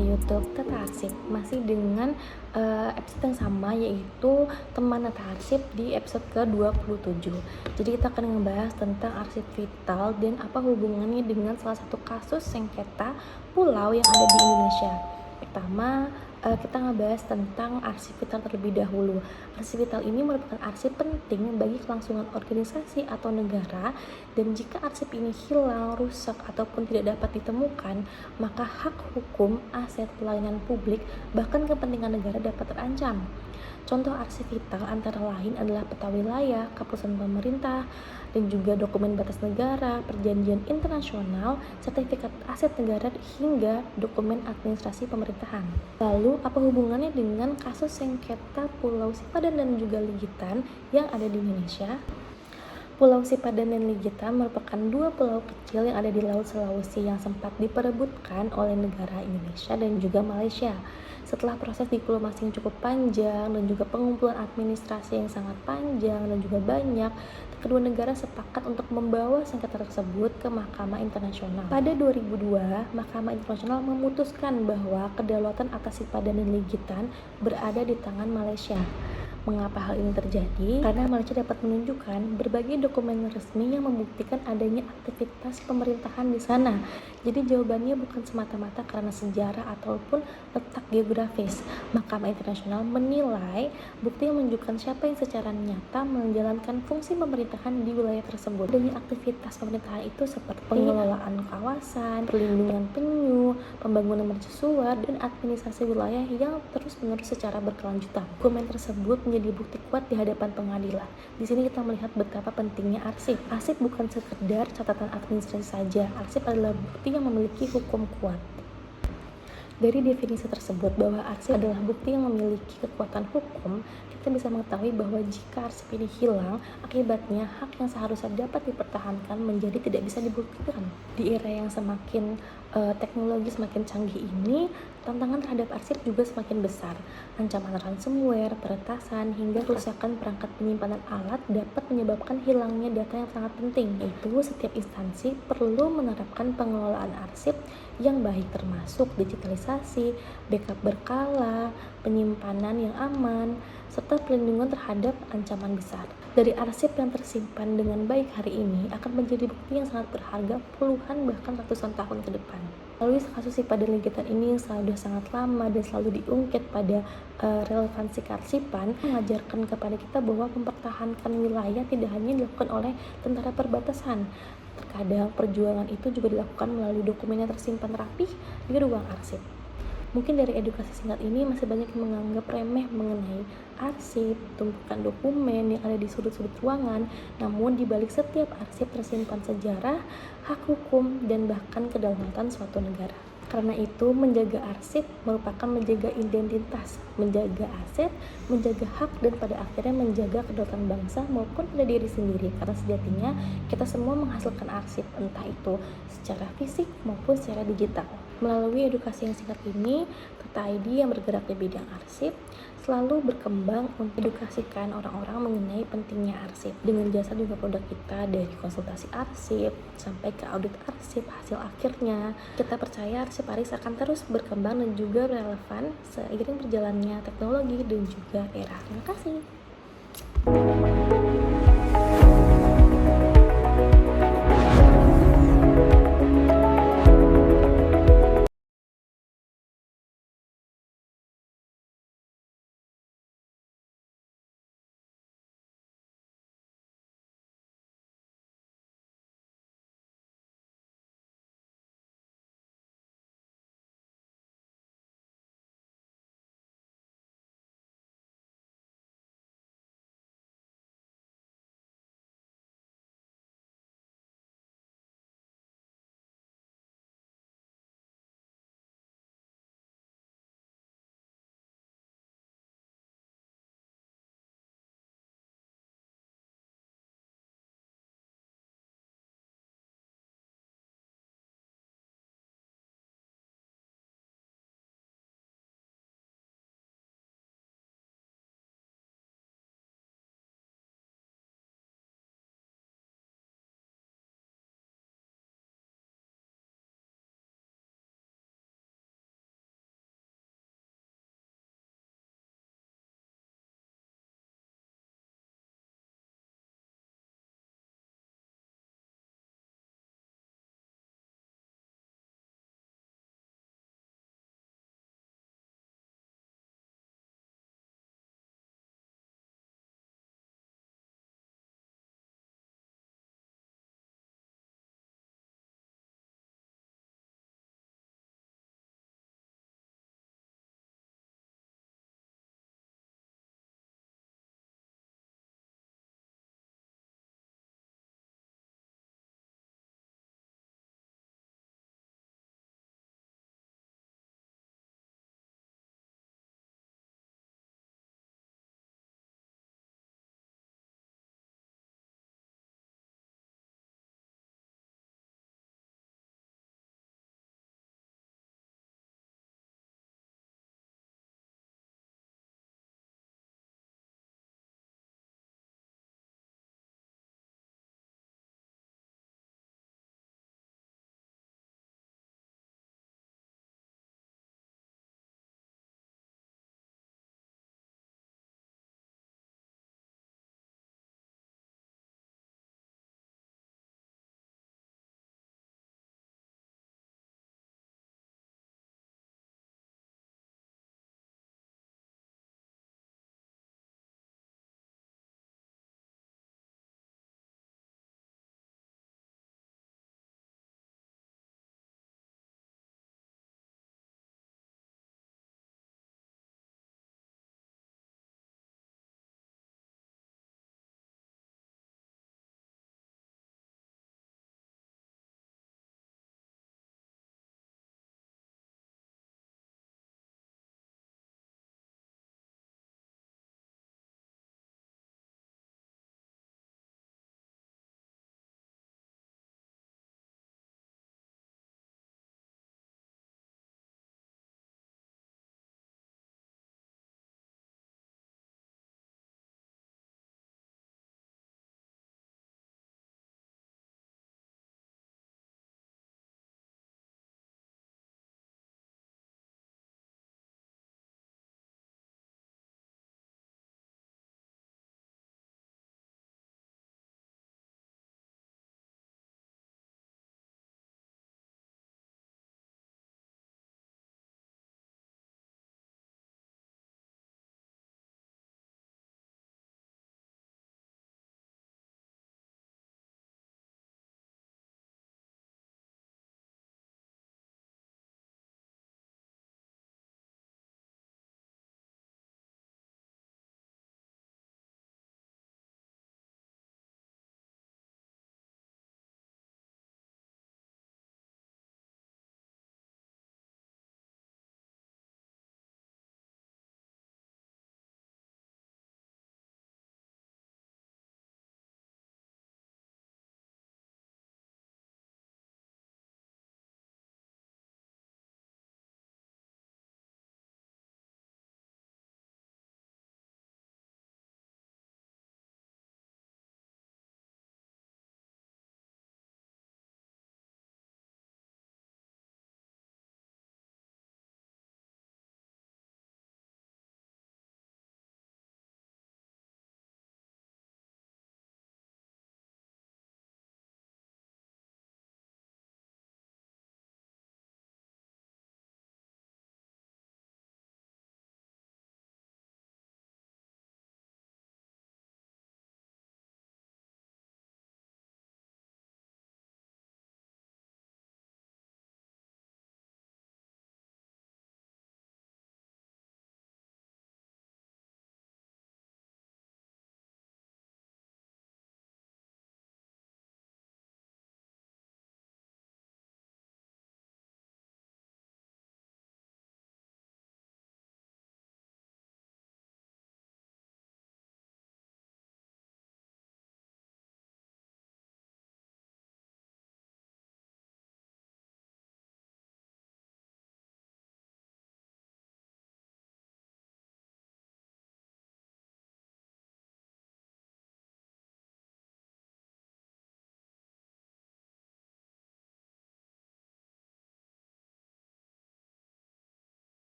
ke YouTube Tata Arsip, masih dengan episode yang sama, yaitu teman Tata Arsip di episode ke-27. Jadi kita akan membahas tentang arsip vital dan apa hubungannya dengan salah satu kasus sengketa pulau yang ada di Indonesia. Pertama, kita ngebahas tentang arsip vital terlebih dahulu. Arsip vital ini merupakan arsip penting bagi kelangsungan organisasi atau negara, dan jika arsip ini hilang, rusak, ataupun tidak dapat ditemukan, maka hak hukum, aset, pelayanan publik, bahkan kepentingan negara dapat terancam. Contoh arsip vital antara lain adalah peta wilayah, keputusan pemerintah, dan juga dokumen batas negara, perjanjian internasional, sertifikat aset negara, hingga dokumen administrasi pemerintahan. Lalu, apa hubungannya dengan kasus sengketa Pulau Sipadan dan juga Ligitan yang ada di Indonesia? Pulau Sipadan dan Ligitan merupakan dua pulau kecil yang ada di Laut Sulawesi yang sempat diperebutkan oleh negara Indonesia dan juga Malaysia. Setelah proses diplomasi yang cukup panjang dan juga pengumpulan administrasi yang sangat panjang dan juga banyak, kedua negara sepakat untuk membawa sengketa tersebut ke Mahkamah Internasional. Pada 2002, Mahkamah Internasional memutuskan bahwa kedaulatan atas Sipadan dan Ligitan berada di tangan Malaysia. Mengapa hal ini terjadi? Karena Malaysia dapat menunjukkan berbagai dokumen resmi yang membuktikan adanya aktivitas pemerintahan di sana. Jadi jawabannya bukan semata-mata karena sejarah ataupun letak geografis. Mahkamah Internasional menilai bukti yang menunjukkan siapa yang secara nyata menjalankan fungsi pemerintahan di wilayah tersebut. Adanya aktivitas pemerintahan itu seperti pengelolaan kawasan, perlindungan penyu, pembangunan mercusuar, dan administrasi wilayah yang terus-menerus secara berkelanjutan. Dokumen tersebut menjadi bukti kuat di hadapan pengadilan. Di sini kita melihat betapa pentingnya arsip. Arsip bukan sekedar catatan administrasi saja. Arsip adalah bukti yang memiliki hukum kuat. Dari definisi tersebut bahwa arsip adalah bukti yang memiliki kekuatan hukum, kita bisa mengetahui bahwa jika arsip ini hilang, akibatnya hak yang seharusnya dapat dipertahankan menjadi tidak bisa dibuktikan. Di era yang semakin teknologi semakin canggih ini, tantangan terhadap arsip juga semakin besar. Ancaman ransomware, peretasan, hingga kerusakan perangkat penyimpanan alat dapat menyebabkan hilangnya data yang sangat penting. Yaitu setiap instansi perlu menerapkan pengelolaan arsip yang baik, termasuk digitalisasi, backup berkala, penyimpanan yang aman, serta perlindungan terhadap ancaman besar. Dari arsip yang tersimpan dengan baik hari ini akan menjadi bukti yang sangat berharga puluhan bahkan ratusan tahun ke depan. Melalui kasus Sipadan Ligitan ini yang sudah sangat lama dan selalu diungkit pada relevansi kearsipan, mengajarkan kepada kita bahwa mempertahankan wilayah tidak hanya dilakukan oleh tentara perbatasan. Terkadang perjuangan itu juga dilakukan melalui dokumen yang tersimpan rapih di ruang arsip. Mungkin dari edukasi singkat ini masih banyak yang menganggap remeh mengenai arsip, tumpukan dokumen yang ada di sudut-sudut ruangan, namun di balik setiap arsip tersimpan sejarah, hak hukum, dan bahkan kedaulatan suatu negara. Karena itu, menjaga arsip merupakan menjaga identitas, menjaga aset, menjaga hak, dan pada akhirnya menjaga kedaulatan bangsa maupun pada diri sendiri. Karena sejatinya kita semua menghasilkan arsip, entah itu secara fisik maupun secara digital. Melalui edukasi yang singkat ini, Tata ID yang bergerak di bidang arsip selalu berkembang untuk edukasikan orang-orang mengenai pentingnya arsip. Dengan jasa juga produk kita dari konsultasi arsip sampai ke audit arsip, hasil akhirnya kita percaya arsip Aris akan terus berkembang dan juga relevan seiring berjalannya teknologi dan juga era. Terima kasih.